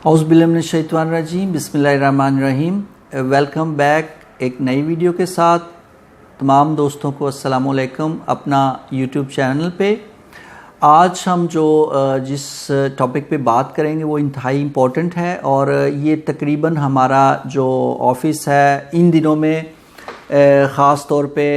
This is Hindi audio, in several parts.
औज़ुबिल्लाहिमिनश्शैतानिर्रजीम बिस्मिल्लाहिर्रहमानिर्रहीम। वेलकम बैक एक नई वीडियो के साथ तमाम दोस्तों को अस्सलाम वालेकुम अपना यूट्यूब चैनल पे। आज हम जिस टॉपिक पे बात करेंगे वो इंतहाई इम्पोर्टेंट है और ये तकरीबन हमारा जो ऑफ़िस है इन दिनों में ख़ास तौर पे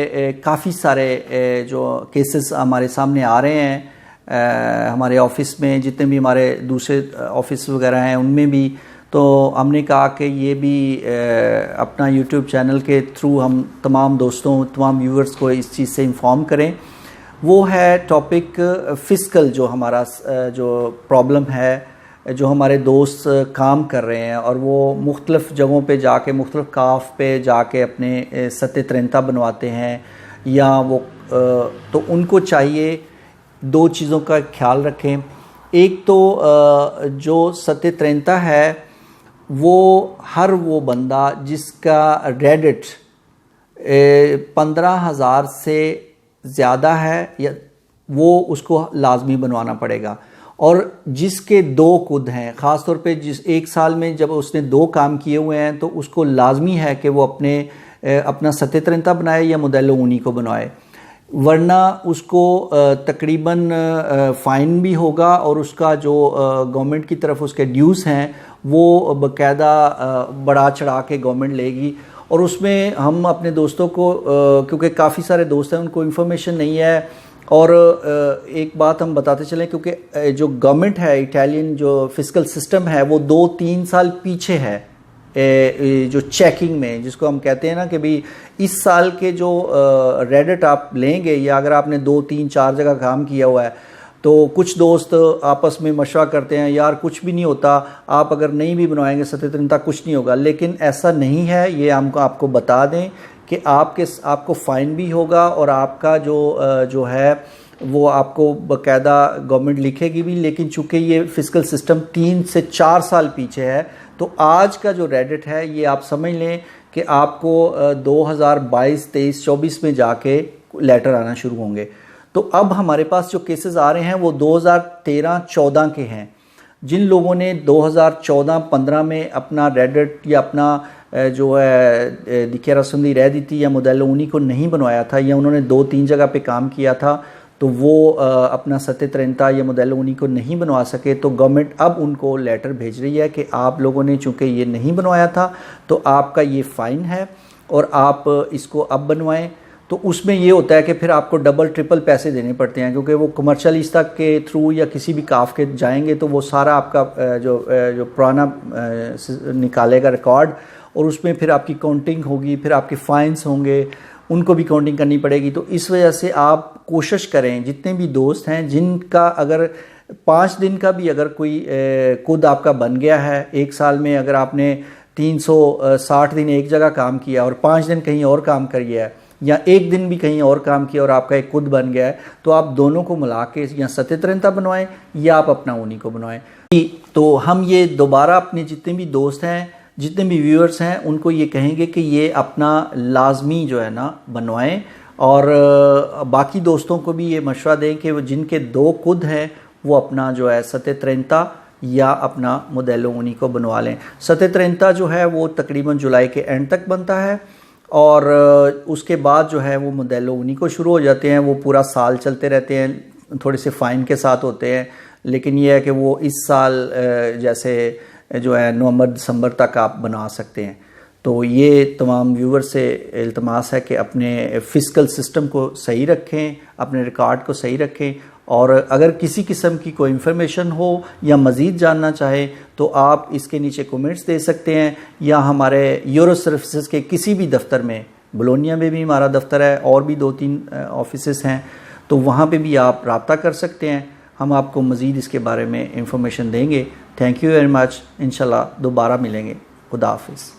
काफ़ी सारे जो केसेस हमारे सामने आ रहे हैं। हमारे ऑफ़िस में जितने भी हमारे दूसरे ऑफ़िस वगैरह हैं उनमें भी, तो हमने कहा कि ये भी अपना यूट्यूब चैनल के थ्रू हम तमाम दोस्तों तमाम व्यूअर्स को इस चीज़ से इन्फॉर्म करें। वो है टॉपिक फ़िस्कल, जो हमारा जो प्रॉब्लम है, जो हमारे दोस्त काम कर रहे हैं और वो मुख्तलिफ़ जगहों पे जाके मुख्तलिफ़ काफ पे जाके अपने सत्य तरंता बनवाते हैं या वो तो उनको चाहिए दो चीज़ों का ख्याल रखें। एक तो जो सत्य तरंता है वो हर वो बंदा जिसका रेडिट 15,000 से ज़्यादा है या वो उसको लाजमी बनवाना पड़ेगा, और जिसके दो खुद हैं, ख़ास तौर पे जिस एक साल में जब उसने 2 काम किए हुए हैं तो उसको लाजमी है कि वो अपना सत्य तरंता बनाए या मुदल्ल ऊनी को बनवाए, वरना उसको तकरीबन फ़ाइन भी होगा और उसका जो गवर्नमेंट की तरफ उसके ड्यूज़ हैं वो बाकायदा बढ़ा चढ़ा के गवर्नमेंट लेगी। और उसमें हम अपने दोस्तों को क्योंकि काफ़ी सारे दोस्त हैं उनको इन्फॉर्मेशन नहीं है, और एक बात हम बताते चलें क्योंकि जो गवर्नमेंट है इटालियन जो फ़िस्कल सिस्टम है वो 2-3 साल पीछे है जो चेकिंग में, जिसको हम कहते हैं ना कि भाई इस साल के जो रेडिट आप लेंगे या अगर आपने 2-3-4 जगह काम किया हुआ है तो कुछ दोस्त आपस में मशवरा करते हैं यार कुछ भी नहीं होता, आप अगर नहीं भी बनवाएंगे सत्य तरंता कुछ नहीं होगा, लेकिन ऐसा नहीं है। ये हमको आपको बता दें कि आपको फ़ाइन भी होगा और आपका जो है वो आपको बाकायदा गवर्नमेंट लिखेगी भी, लेकिन चूँकि ये फ़िस्कल सिस्टम 3 से 4 साल पीछे है तो आज का जो रेडिट है ये आप समझ लें कि आपको 2022, 23, 24 में जाके लेटर आना शुरू होंगे। तो अब हमारे पास जो केसेस आ रहे हैं वो 2013-14 के हैं। जिन लोगों ने 2014-15 में अपना रेडिट या अपना जो है दिखे रसुंदी रह दी थी या मुदल्ल ऊनी को नहीं बनवाया था या उन्होंने 2-3 जगह पे काम किया था तो वो अपना सत्य तरंता या मुदल्ल ऊनी को नहीं बनवा सके, तो गवर्नमेंट अब उनको लेटर भेज रही है कि आप लोगों ने चूँकि ये नहीं बनवाया था तो आपका ये फ़ाइन है और आप इसको अब बनवाएं। तो उसमें ये होता है कि फिर आपको डबल ट्रिपल पैसे देने पड़ते हैं क्योंकि वो कमर्शलिस्ता के थ्रू या किसी भी काफ के जाएंगे तो वो सारा आपका जो पुराना निकालेगा रिकॉर्ड, और उसमें फिर आपकी काउंटिंग होगी, फिर आपके फ़ाइन्स होंगे, उनको भी काउंटिंग करनी पड़ेगी। तो इस वजह से आप कोशिश करें, जितने भी दोस्त हैं जिनका अगर 5 दिन का भी अगर कोई खुद आपका बन गया है, एक साल में अगर आपने 360 दिन एक जगह काम किया और 5 दिन कहीं और काम किया है या एक दिन भी कहीं और काम किया और आपका एक खुद बन गया है, तो आप दोनों को मिला के या सत्य तरंता बनवाएं या आप अपना ऊनी को बनवाएं। तो हम ये दोबारा अपने जितने भी दोस्त हैं, जितने भी व्यूअर्स हैं, उनको ये कहेंगे कि ये अपना लाजमी जो है ना बनवाएं, और बाकी दोस्तों को भी ये मशवरा दें कि वो जिनके 2 खुद हैं वो अपना जो है सत्य तरंता या अपना मुदल्ल ऊनी को बनवा लें। सत्य तरंता जो है वो तकरीबन जुलाई के एंड तक बनता है और उसके बाद जो है वो मुदल्ल ऊनी को शुरू हो जाते हैं। वो पूरा साल चलते रहते हैं, थोड़े से फ़ाइन के साथ होते हैं, लेकिन ये है कि वो इस साल जैसे जो है नवंबर-दिसंबर तक आप बना सकते हैं। तो ये तमाम व्यूअर से इल्तमास है कि अपने फ़िस्कल सिस्टम को सही रखें, अपने रिकॉर्ड को सही रखें, और अगर किसी किस्म की कोई इन्फॉर्मेशन हो या मज़ीद जानना चाहें तो आप इसके नीचे कमेंट्स दे सकते हैं, या हमारे यूरो सर्विसेज के किसी भी दफ्तर में, बोलोनिया में भी हमारा दफ्तर है और भी 2-3 ऑफिसेस हैं, तो वहाँ पे भी आप रब्ता कर सकते हैं। हम आपको मज़ीद इसके बारे में इंफॉर्मेशन देंगे। Thank you very much. इंशाल्लाह दोबारा मिलेंगे। खुदा हाफिज़।